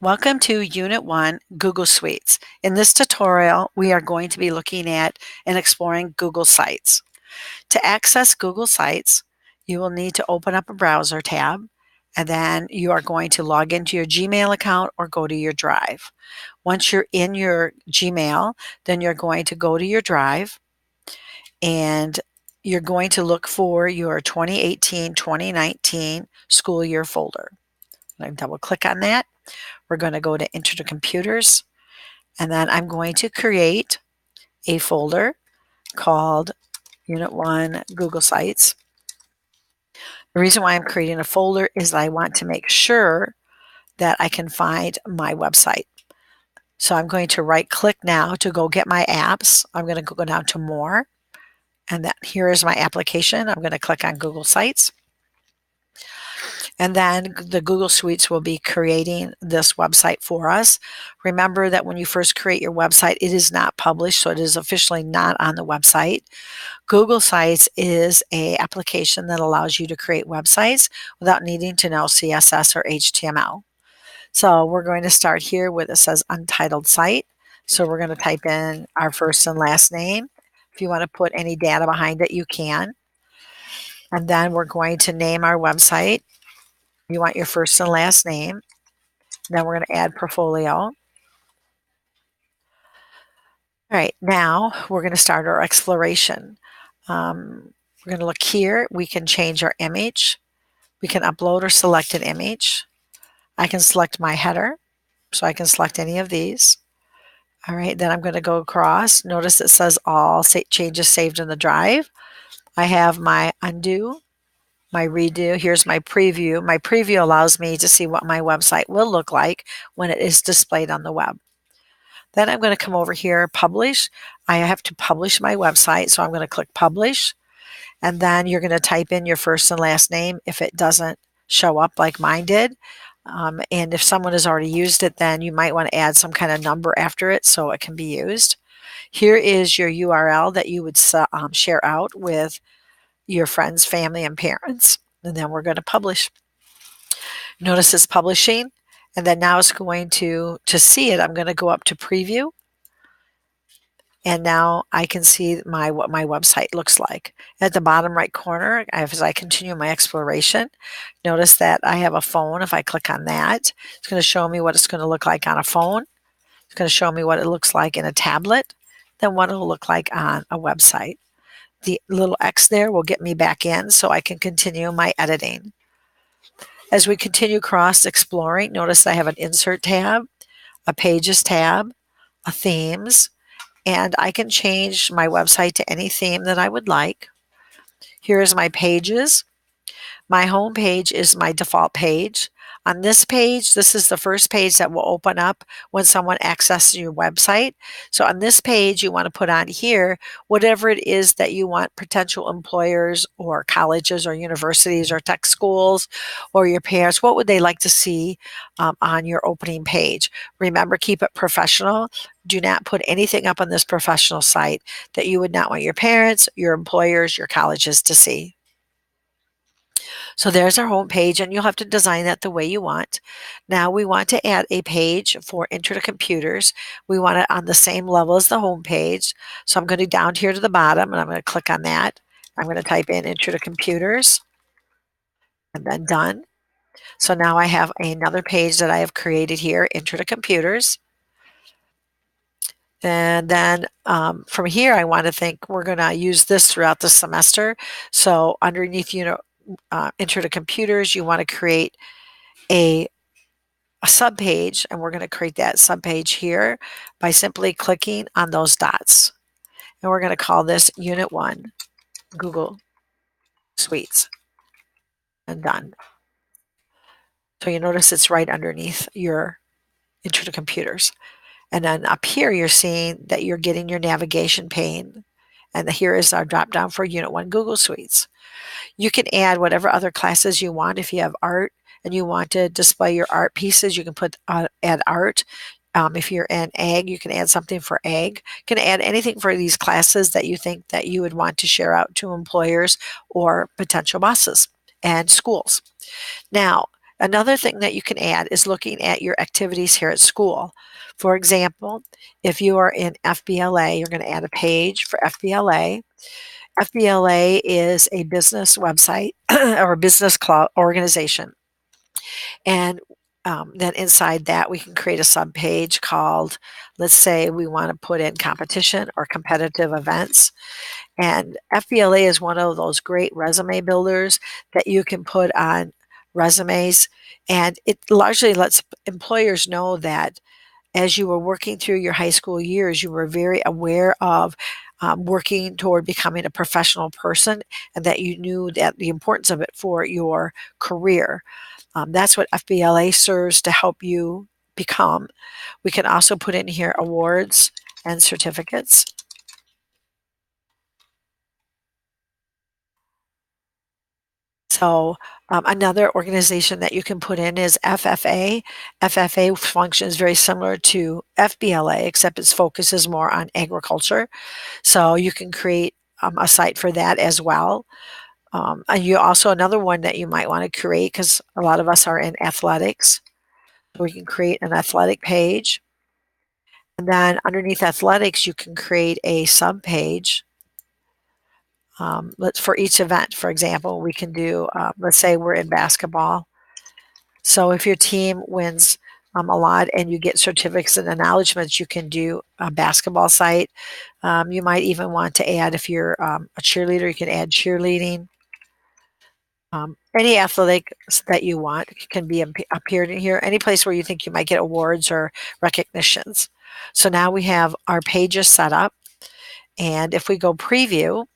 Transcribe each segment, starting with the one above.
Welcome to Unit 1 Google Suites. In this tutorial, we are going to be looking at and exploring Google Sites. To access Google Sites, you will need to open up a browser tab, and then you are going to log into your Gmail account or go to your Drive. Once you're in your Gmail, then you're going to go to your Drive, and you're going to look for your 2018-2019 school year folder. I'm going to double click on that. We're going to go to Enter to Computers, and then I'm going to create a folder called Unit 1 Google Sites. The reason why I'm creating a folder is I want to make sure that I can find my website. So I'm going to right click now to go get my apps. I'm going to go down to More, and that here is my application. I'm going to click on Google Sites. And then the Google Suites will be creating this website for us. Remember that when you first create your website, it is not published, so it is officially not on the website. Google Sites is an application that allows you to create websites without needing to know CSS or HTML. So we're going to start here with it says untitled site. So we're going to type in our first and last name. If you want to put any data behind it, you can. And then we're going to name our website. You want your first and last name. Then we're going to add portfolio. All right, now we're going to start our exploration. We're going to look here. We can change our image. We can upload or select an image. I can select my header, so I can select any of these. All right, then I'm going to go across. Notice it says all changes saved in the drive. I have my undo, my redo. Here's my preview. My preview allows me to see what my website will look like when it is displayed on the web. Then I'm going to come over here, publish. I have to publish my website, so I'm going to click publish. And then you're going to type in your first and last name if it doesn't show up like mine did. And if someone has already used it, then you might want to add some kind of number after it so it can be used. Here is your URL that you would share out with your friends, family, and parents. And then we're going to publish. Notice it's publishing. And then now it's going to see it, I'm going to go up to preview. And now I can see what my website looks like. At the bottom right corner, as I continue my exploration, notice that I have a phone. If I click on that, it's going to show me what it's going to look like on a phone. It's going to show me what it looks like in a tablet, then what it'll look like on a website. The little X there will get me back in so I can continue my editing. As we continue cross exploring, notice I have an Insert tab, a Pages tab, a Themes, and I can change my website to any theme that I would like. Here's my pages. My home page is my default page. On this page, this is the first page that will open up when someone accesses your website. So on this page, you want to put on here whatever it is that you want potential employers or colleges or universities or tech schools or your parents, what would they like to see on your opening page? Remember, keep it professional. Do not put anything up on this professional site that you would not want your parents, your employers, your colleges to see. So there's our home page, and you'll have to design that the way you want. Now we want to add a page for Enter to Computers. We want it on the same level as the home page. So I'm going to go down here to the bottom, and I'm going to click on that. I'm going to type in Enter to Computers, and then done. So now I have another page that I have created here, Enter to Computers. And then from here, I want to think we're going to use this throughout the semester. So underneath Enter to Computers, you want to create a subpage, and we're going to create that subpage here by simply clicking on those dots. And we're going to call this Unit 1 Google Suites, and done. So you notice it's right underneath your Enter to Computers. And then up here, you're seeing that you're getting your navigation pane. And here is our drop down for Unit 1 Google Suites. You can add whatever other classes you want. If you have art and you want to display your art pieces, you can add art. If you're in ag, you can add something for ag. You can add anything for these classes that you think that you would want to share out to employers or potential bosses and schools. Now, Another thing that you can add is looking at your activities here at school. For example, if you are in FBLA, you're going to add a page for FBLA. FBLA is a business website or a business club organization. And then inside that, we can create a subpage called, let's say we want to put in competition or competitive events. And FBLA is one of those great resume builders that you can put on resumes. And it largely lets employers know that as you were working through your high school years, you were very aware of working toward becoming a professional person and that you knew that the importance of it for your career. That's what FBLA serves to help you become. We can also put in here awards and certificates. So another organization that you can put in is FFA. FFA functions very similar to FBLA, except its focus is more on agriculture. So you can create a site for that as well. And you also, another one that you might want to create, because a lot of us are in athletics, so we can create an athletic page. And then underneath athletics, you can create a sub page. Let's for each event. For example, we can do, let's say we're in basketball. So if your team wins a lot and you get certificates and acknowledgments, you can do a basketball site. You might even want to add, if you're a cheerleader, you can add cheerleading. Any athletics that you want can be appeared in here. Any place where you think you might get awards or recognitions. So now we have our pages set up. And if we go preview,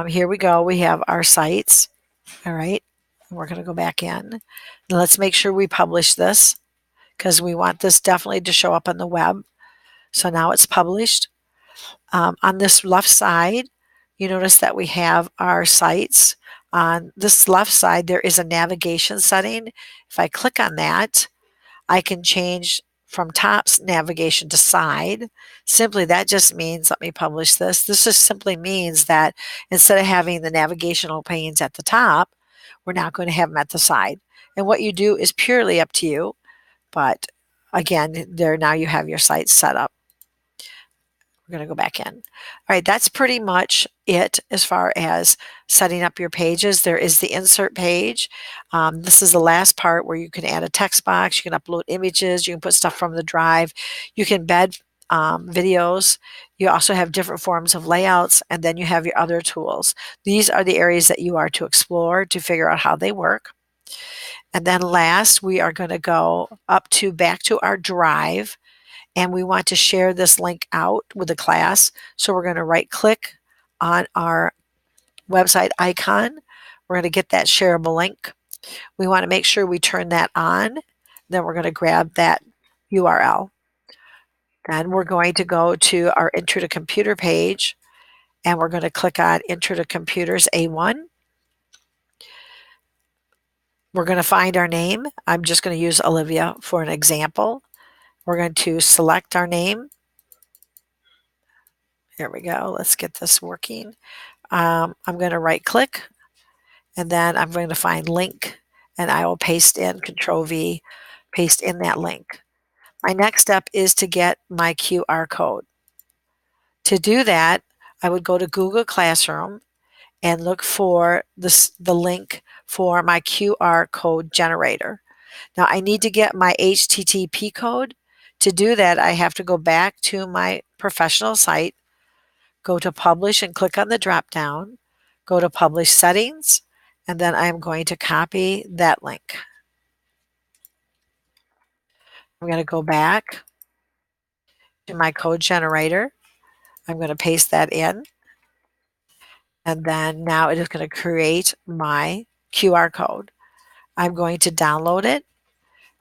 here we go. We have our sites. All right. We're going to go back in. And let's make sure we publish this because we want this definitely to show up on the web. So now it's published. On this left side, you notice that we have our sites. On this left side, there is a navigation setting. If I click on that, I can change from top navigation to side. Simply, that just means, let me publish this. This just simply means that instead of having the navigational panes at the top, we're now going to have them at the side. And what you do is purely up to you. But again, there now you have your site set up. We're going to go back in. All right, that's pretty much it as far as setting up your pages. There is the insert page. This is the last part where you can add a text box, you can upload images, you can put stuff from the drive, you can embed videos. You also have different forms of layouts, and then you have your other tools. These are the areas that you are to explore to figure out how they work. And then last, we are going to go up to back to our drive. And we want to share this link out with the class. So we're going to right click on our website icon. We're going to get that shareable link. We want to make sure we turn that on. Then we're going to grab that URL. Then we're going to go to our Intro to Computer page and we're going to click on Intro to Computers A1. We're going to find our name. I'm just going to use Olivia for an example. We're going to select our name. Here we go. Let's get this working. I'm going to right click and then I'm going to find link and I will paste in Control V, paste in that link. My next step is to get my QR code. To do that, I would go to Google Classroom and look for the link for my QR code generator. Now I need to get my HTTP code. To do that, I have to go back to my professional site, go to Publish and click on the drop down, go to Publish Settings, and then I'm going to copy that link. I'm going to go back to my code generator. I'm going to paste that in. And then now it is going to create my QR code. I'm going to download it.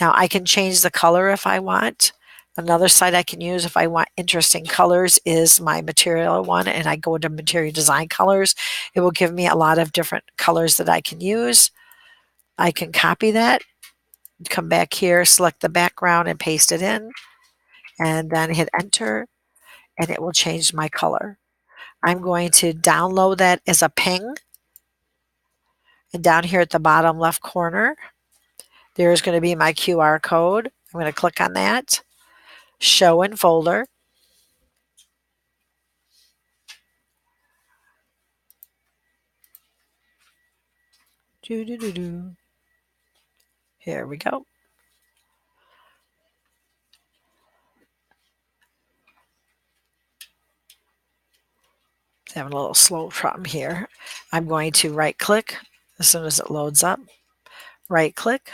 Now I can change the color if I want. Another site I can use if I want interesting colors is my material one, and I go into material design colors. It will give me a lot of different colors that I can use. I can copy that, come back here, select the background and paste it in, and then hit enter, and it will change my color. I'm going to download that as a ping, And down here at the bottom left corner, there's going to be my QR code. I'm going to click on that. Show in folder. Doo -doo -doo -doo. Here we go. Having a little slow problem here. I'm going to right click as soon as it loads up. Right click,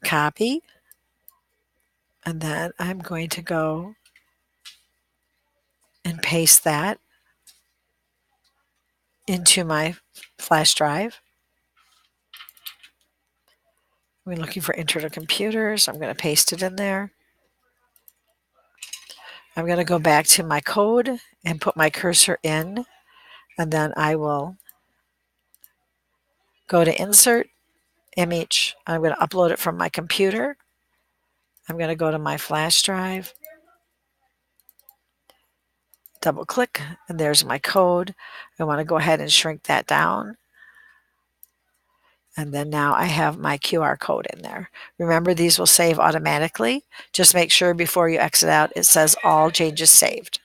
copy, and then I'm going to go and paste that into my flash drive. We're looking for Internet Computers. I'm going to paste it in there. I'm going to go back to my code and put my cursor in, and then I will go to Insert, Image. I'm going to upload it from my computer. I'm going to go to my flash drive, double click, and there's my code. I want to go ahead and shrink that down. And then now I have my QR code in there. Remember, these will save automatically. Just make sure before you exit out, it says all changes saved.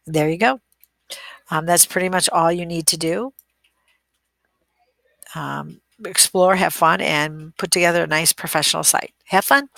There you go. That's pretty much all you need to do. Explore, have fun, and put together a nice professional site. Have fun.